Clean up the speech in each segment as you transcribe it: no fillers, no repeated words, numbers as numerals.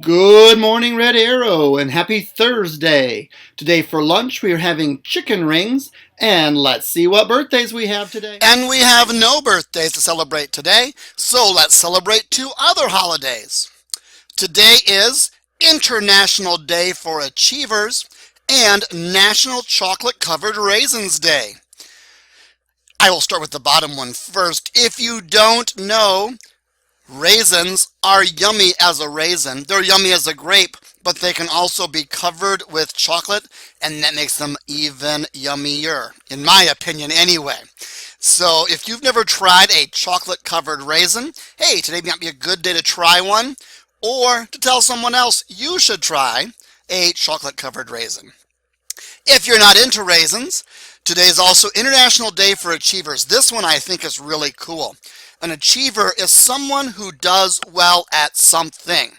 Good morning, Red Arrow, and happy Thursday. Today for lunch, we are having chicken rings, and let's see what birthdays we have today. And we have no birthdays to celebrate today, so let's celebrate two other holidays. Today is International Day for Achievers and National Chocolate Covered Raisins Day. I will start with the bottom one first. If you don't know, raisins are yummy as a raisin. They're yummy as a grape, but they can also be covered with chocolate, and that makes them even yummier, in my opinion anyway. So if you've never tried a chocolate covered raisin, hey, today might be a good day to try one, or to tell someone else you should try a chocolate covered raisin. If you're not into raisins, today is also International Day for Achievers. This one I think is really cool. An achiever is someone who does well at something.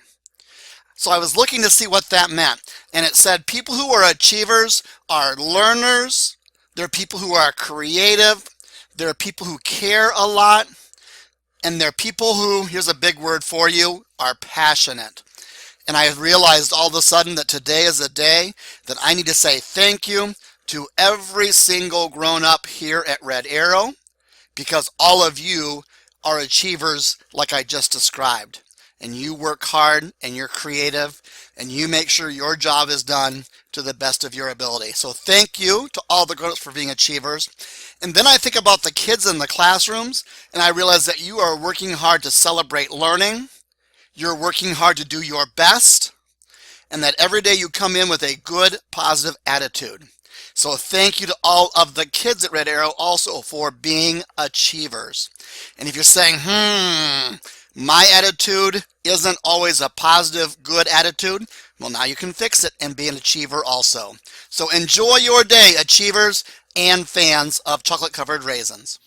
So I was looking to see what that meant, and it said people who are achievers are learners, they're people who are creative, they're people who care a lot, and they're people who, here's a big word for you, are passionate. And I realized all of a sudden that today is a day that I need to say thank you to every single grown-up here at Red Arrow, because all of you are achievers like I just described. And you work hard, and you're creative, and you make sure your job is done to the best of your ability. So thank you to all the grown-ups for being achievers. And then I think about the kids in the classrooms, and I realize that you are working hard to celebrate learning. You're working hard to do your best, and that every day you come in with a good, positive attitude. So thank you to all of the kids at Red Arrow also for being achievers. And if you're saying, my attitude isn't always a positive, good attitude, well, now you can fix it and be an achiever also. So enjoy your day, achievers and fans of chocolate-covered raisins.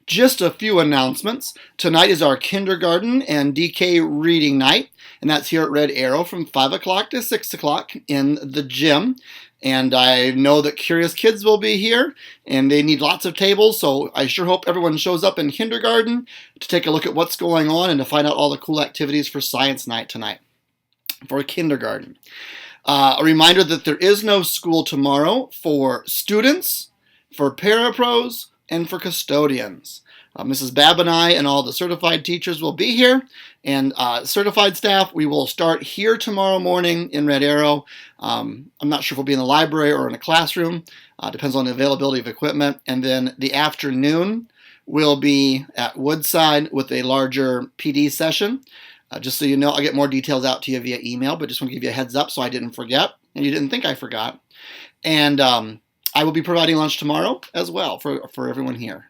Just a few announcements. Tonight is our kindergarten and DK reading night, and that's here at Red Arrow from 5 o'clock to 6 o'clock in the gym. And I know that curious kids will be here, and they need lots of tables, so I sure hope everyone shows up in kindergarten to take a look at what's going on and to find out all the cool activities for science night tonight for kindergarten. A reminder that there is no school tomorrow for students, for parapros, and for custodians. Mrs. Babb and I and all the certified teachers will be here, and certified staff, we will start here tomorrow morning in Red Arrow. I'm not sure if we'll be in the library or in a classroom. Depends on the availability of equipment. And then the afternoon will be at Woodside with a larger PD session. Just so you know, I'll get more details out to you via email, but just want to give you a heads up so I didn't forget, and you didn't think I forgot. And I will be providing lunch tomorrow as well for everyone here.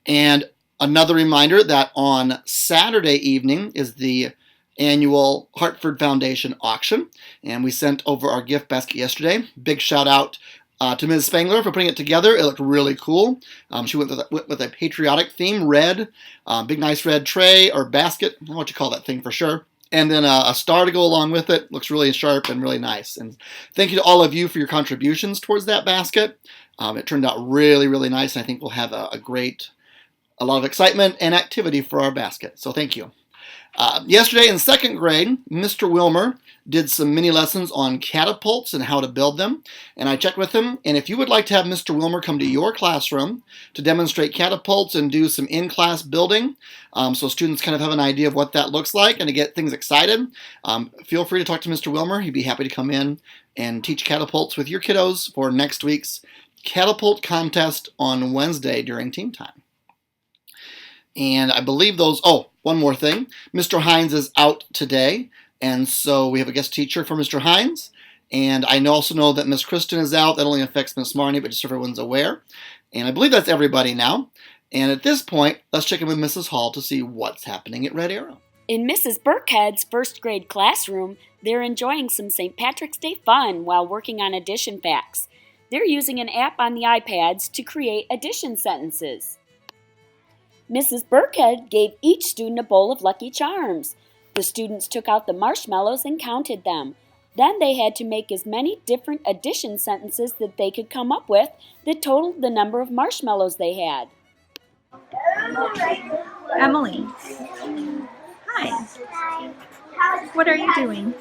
And another reminder that on Saturday evening is the annual Hartford Foundation auction, and we sent over our gift basket yesterday. Big shout out to Ms. Spangler for putting it together. It looked really cool. She went with a patriotic theme, red, big nice red tray or basket. I don't know what you call that thing for sure. And then a star to go along with it. Looks really sharp and really nice. And thank you to all of you for your contributions towards that basket. It turned out really, really nice, and I think we'll have a lot of excitement and activity for our basket. So thank you. Yesterday in second grade, Mr. Wilmer did some mini lessons on catapults and how to build them. And I checked with him. And if you would like to have Mr. Wilmer come to your classroom to demonstrate catapults and do some in-class building, so students kind of have an idea of what that looks like and to get things excited, feel free to talk to Mr. Wilmer. He'd be happy to come in and teach catapults with your kiddos for next week's catapult contest on Wednesday during team time. And I believe one more thing. Mr. Hines is out today, and so we have a guest teacher for Mr. Hines. And I also know that Miss Kristen is out. That only affects Miss Marnie, but just so everyone's aware. And I believe that's everybody now. And at this point, let's check in with Mrs. Hall to see what's happening at Red Arrow. In Mrs. Burkhead's first grade classroom, they're enjoying some St. Patrick's Day fun while working on addition facts. They're using an app on the iPads to create addition sentences. Mrs. Burkhead gave each student a bowl of Lucky Charms. The students took out the marshmallows and counted them. Then they had to make as many different addition sentences that they could come up with that totaled the number of marshmallows they had. Emily. Hi. What are you doing?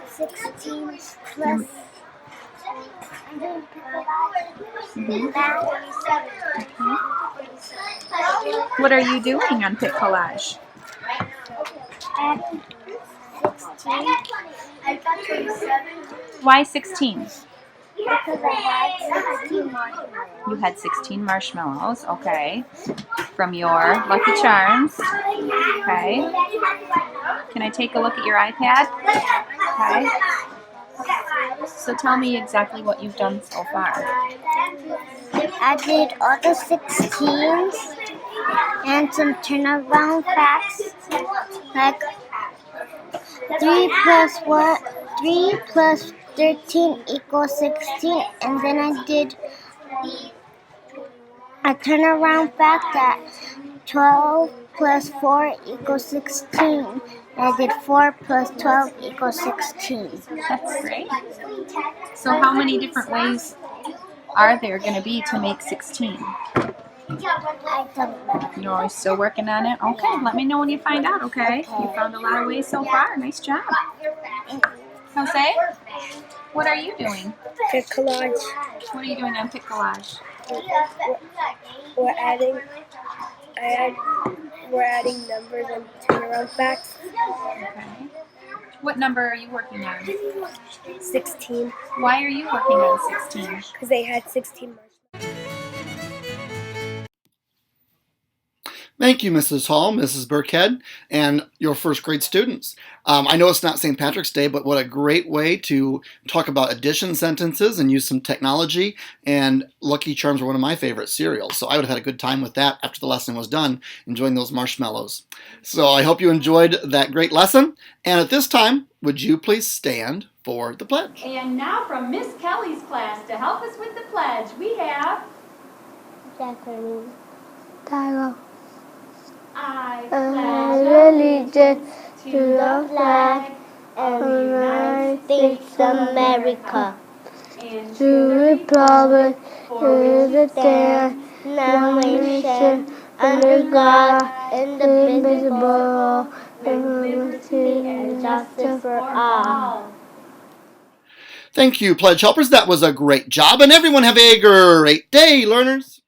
16 plus. What are you doing on Pit Collage? Adding 16. I got 27. Why 16? Because I had 16 marshmallows. You had 16 marshmallows, okay. From your Lucky Charms. Okay. Can I take a look at your iPad? Okay. So tell me exactly what you've done so far. I did all the 16s and some turnaround facts, like 3 plus 13 equals 16, and then I did a turnaround fact that 12 plus 4 equals 16. And I did 4 plus 12 equals 16. That's great. So how many different ways are there going to be to make 16? I don't know. You're still working on it? Okay, let me know when you find out, okay? You found a lot of ways so far. Nice job. Jose, what are you doing? Pit Collage. What are you doing on Pit Collage? We're adding numbers and turnaround facts. Okay. What number are you working on? 16, Why are you working on 16? because they had 16 marshmallows. Thank you, Mrs. Hall, Mrs. Burkhead, and your first grade students. I know it's not St. Patrick's Day, but what a great way to talk about addition sentences and use some technology. And Lucky Charms are one of my favorite cereals, so I would have had a good time with that after the lesson was done, enjoying those marshmallows. So I hope you enjoyed that great lesson. And at this time, would you please stand for the pledge? And now from Miss Kelly's class to help us with the pledge, we have Jacqueline. Tyler. I pledge pledge allegiance to the flag of the United States of America and to the republic for which it stands, one nation, under God, indivisible, with liberty and justice for all. Thank you, Pledge Helpers. That was a great job, and everyone have a great day, learners.